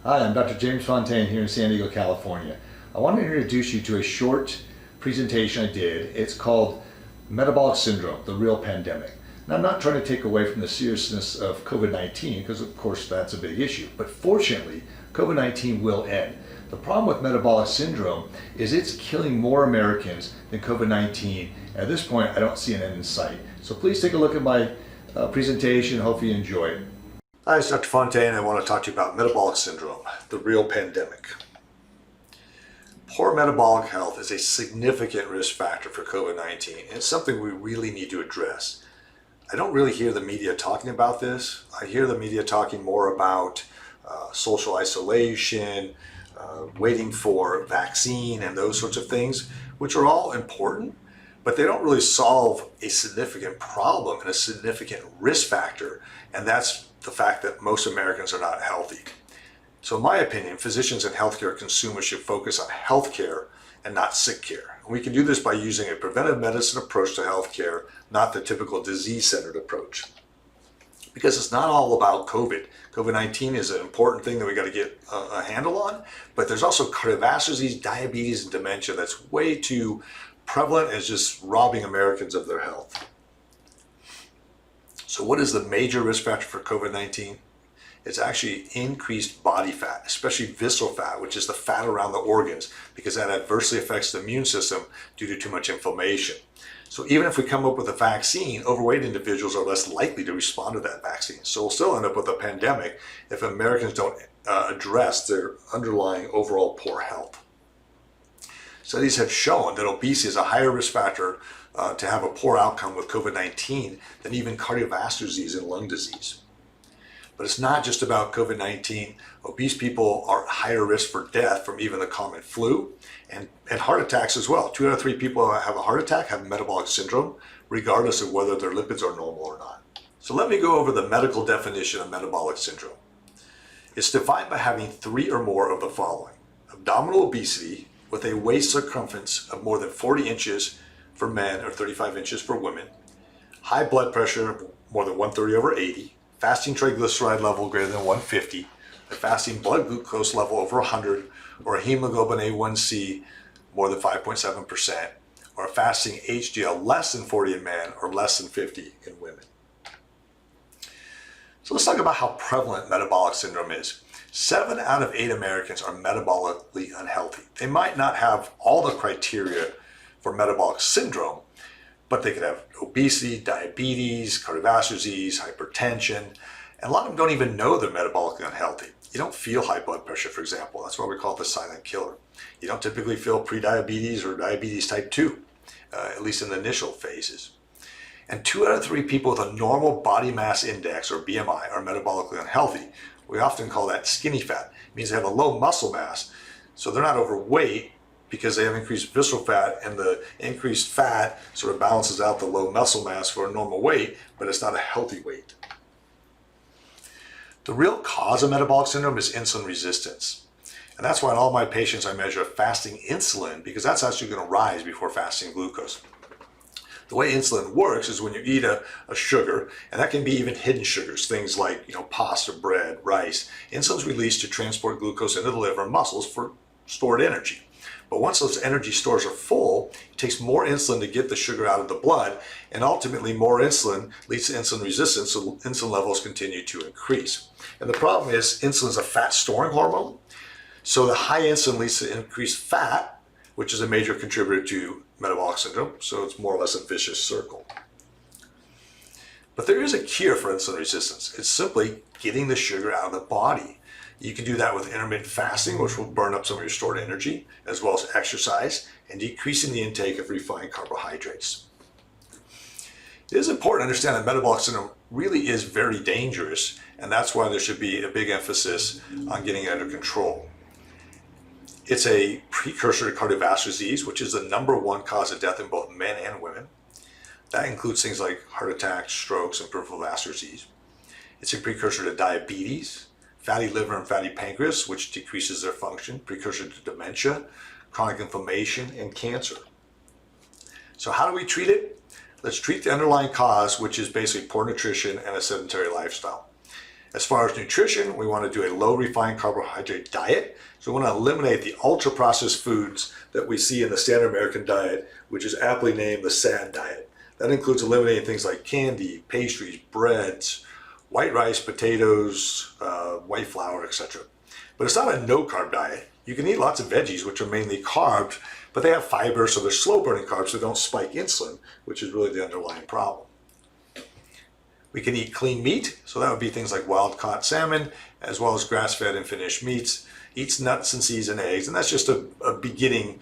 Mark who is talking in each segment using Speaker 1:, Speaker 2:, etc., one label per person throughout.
Speaker 1: Hi, I'm Dr. James Fontaine here in San Diego, California. I want to introduce you to a short presentation I did. It's called Metabolic Syndrome, the Real Pandemic. Now, I'm not trying to take away from the seriousness of COVID-19 because of course that's a big issue, but fortunately COVID-19 will end. The problem with metabolic syndrome is it's killing more Americans than COVID-19. At this point, I don't see an end in sight. So please take a look at my presentation. Hope you enjoy it.
Speaker 2: Hi, it's Dr. Fontaine. I want to talk to you about metabolic syndrome, the real pandemic. Poor metabolic health is a significant risk factor for COVID-19, and it's something we really need to address. I don't really hear the media talking about this. I hear the media talking more about social isolation, waiting for vaccine and those sorts of things, which are all important, but they don't really solve a significant problem and a significant risk factor, and that's the fact that most Americans are not healthy. So in my opinion, physicians and healthcare consumers should focus on healthcare and not sick care. And we can do this by using a preventive medicine approach to healthcare, not the typical disease-centered approach. Because it's not all about COVID. COVID-19 is an important thing that we got to get a handle on, but there's also cardiovascular disease, diabetes, and dementia that's way too prevalent as just robbing Americans of their health. So what is the major risk factor for COVID-19? It's actually increased body fat, especially visceral fat, which is the fat around the organs, because that adversely affects the immune system due to too much inflammation. So even if we come up with a vaccine, overweight individuals are less likely to respond to that vaccine. So we'll still end up with a pandemic if Americans don't address their underlying overall poor health. Studies have shown that obesity is a higher risk factor to have a poor outcome with COVID-19 than even cardiovascular disease and lung disease. But it's not just about COVID-19. Obese people are at higher risk for death from even the common flu and heart attacks as well. 2 out of 3 people who have a heart attack have metabolic syndrome, regardless of whether their lipids are normal or not. So let me go over the medical definition of metabolic syndrome. It's defined by having 3 or more of the following: abdominal obesity with a waist circumference of more than 40 inches for men or 35 inches for women, high blood pressure more than 130/80, fasting triglyceride level greater than 150, a fasting blood glucose level over 100, or a hemoglobin A1C more than 5.7%, or a fasting HDL less than 40 in men or less than 50 in women. So let's talk about how prevalent metabolic syndrome is. 7 out of 8 Americans are metabolically unhealthy. They might not have all the criteria for metabolic syndrome, but they could have obesity, diabetes, cardiovascular disease, hypertension, and a lot of them don't even know they're metabolically unhealthy. You don't feel high blood pressure, for example. That's why we call it the silent killer. You don't typically feel prediabetes or diabetes type 2, at least in the initial phases. And 2 out of 3 people with a normal body mass index, or BMI, are metabolically unhealthy. We often call that skinny fat. It means they have a low muscle mass, so they're not overweight because they have increased visceral fat, and the increased fat sort of balances out the low muscle mass for a normal weight, but it's not a healthy weight. The real cause of metabolic syndrome is insulin resistance. And that's why in all my patients I measure fasting insulin, because that's actually going to rise before fasting glucose. The way insulin works is when you eat a sugar, and that can be even hidden sugars, things like pasta, bread, rice. Insulin's released to transport glucose into the liver and muscles for stored energy. But once those energy stores are full, it takes more insulin to get the sugar out of the blood, and ultimately more insulin leads to insulin resistance, so insulin levels continue to increase. And the problem is insulin is a fat storing hormone, so the high insulin leads to increased fat, which is a major contributor to metabolic syndrome, so it's more or less a vicious circle. But there is a cure for insulin resistance. It's simply getting the sugar out of the body. You can do that with intermittent fasting, which will burn up some of your stored energy, as well as exercise, and decreasing the intake of refined carbohydrates. It is important to understand that metabolic syndrome really is very dangerous, and that's why there should be a big emphasis on getting it under control. It's a precursor to cardiovascular disease, which is the #1 cause of death in both men and women. That includes things like heart attacks, strokes, and peripheral vascular disease. It's a precursor to diabetes, fatty liver and fatty pancreas, which decreases their function, precursor to dementia, chronic inflammation, and cancer. So how do we treat it? Let's treat the underlying cause, which is basically poor nutrition and a sedentary lifestyle. As far as nutrition, we want to do a low refined carbohydrate diet. So we want to eliminate the ultra processed foods that we see in the standard American diet, which is aptly named the SAD diet. That includes eliminating things like candy, pastries, breads, white rice, potatoes, white flour, etc. But it's not a no carb diet. You can eat lots of veggies, which are mainly carbs, but they have fiber, so they're slow burning carbs, so they don't spike insulin, which is really the underlying problem. We can eat clean meat, so that would be things like wild caught salmon, as well as grass-fed and finished meats. Eats nuts and seeds and eggs, and that's just a beginning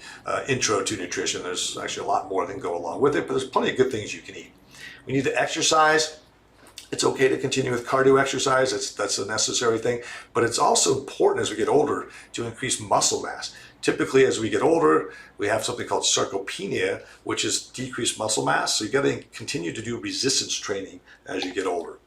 Speaker 2: intro to nutrition. There's actually a lot more that can go along with it, but there's plenty of good things you can eat. We need to exercise. It's okay to continue with cardio exercise. That's a necessary thing, but it's also important as we get older to increase muscle mass. Typically, as we get older, we have something called sarcopenia, which is decreased muscle mass. So you got to continue to do resistance training as you get older.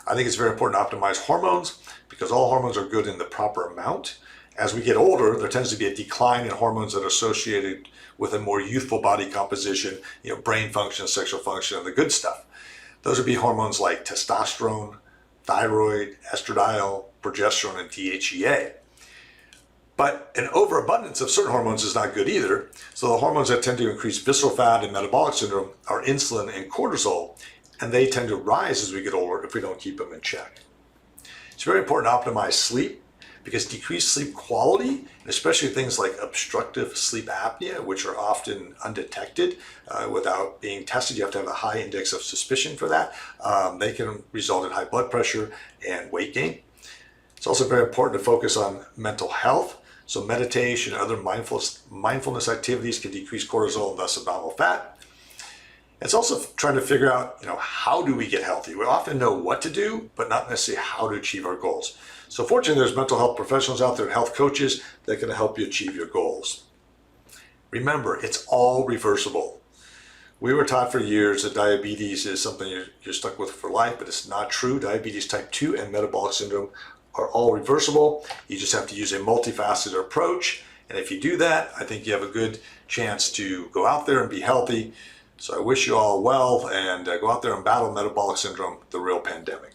Speaker 2: I think it's very important to optimize hormones because all hormones are good in the proper amount. As we get older, there tends to be a decline in hormones that are associated with a more youthful body composition, brain function, sexual function, and the good stuff. Those would be hormones like testosterone, thyroid, estradiol, progesterone, and DHEA. But an overabundance of certain hormones is not good either. So the hormones that tend to increase visceral fat and metabolic syndrome are insulin and cortisol, and they tend to rise as we get older if we don't keep them in check. It's very important to optimize sleep because decreased sleep quality, and especially things like obstructive sleep apnea, which are often undetected without being tested, you have to have a high index of suspicion for that. They can result in high blood pressure and weight gain. It's also very important to focus on mental health. So meditation and other mindfulness activities can decrease cortisol and thus abdominal fat. It's also trying to figure out, how do we get healthy? We often know what to do, but not necessarily how to achieve our goals. So fortunately, there's mental health professionals out there, health coaches that can help you achieve your goals. Remember, it's all reversible. We were taught for years that diabetes is something you're stuck with for life, but it's not true. Diabetes type 2 and metabolic syndrome are all reversible. You just have to use a multifaceted approach. And if you do that, I think you have a good chance to go out there and be healthy. So I wish you all well and go out there and battle metabolic syndrome, the real pandemic.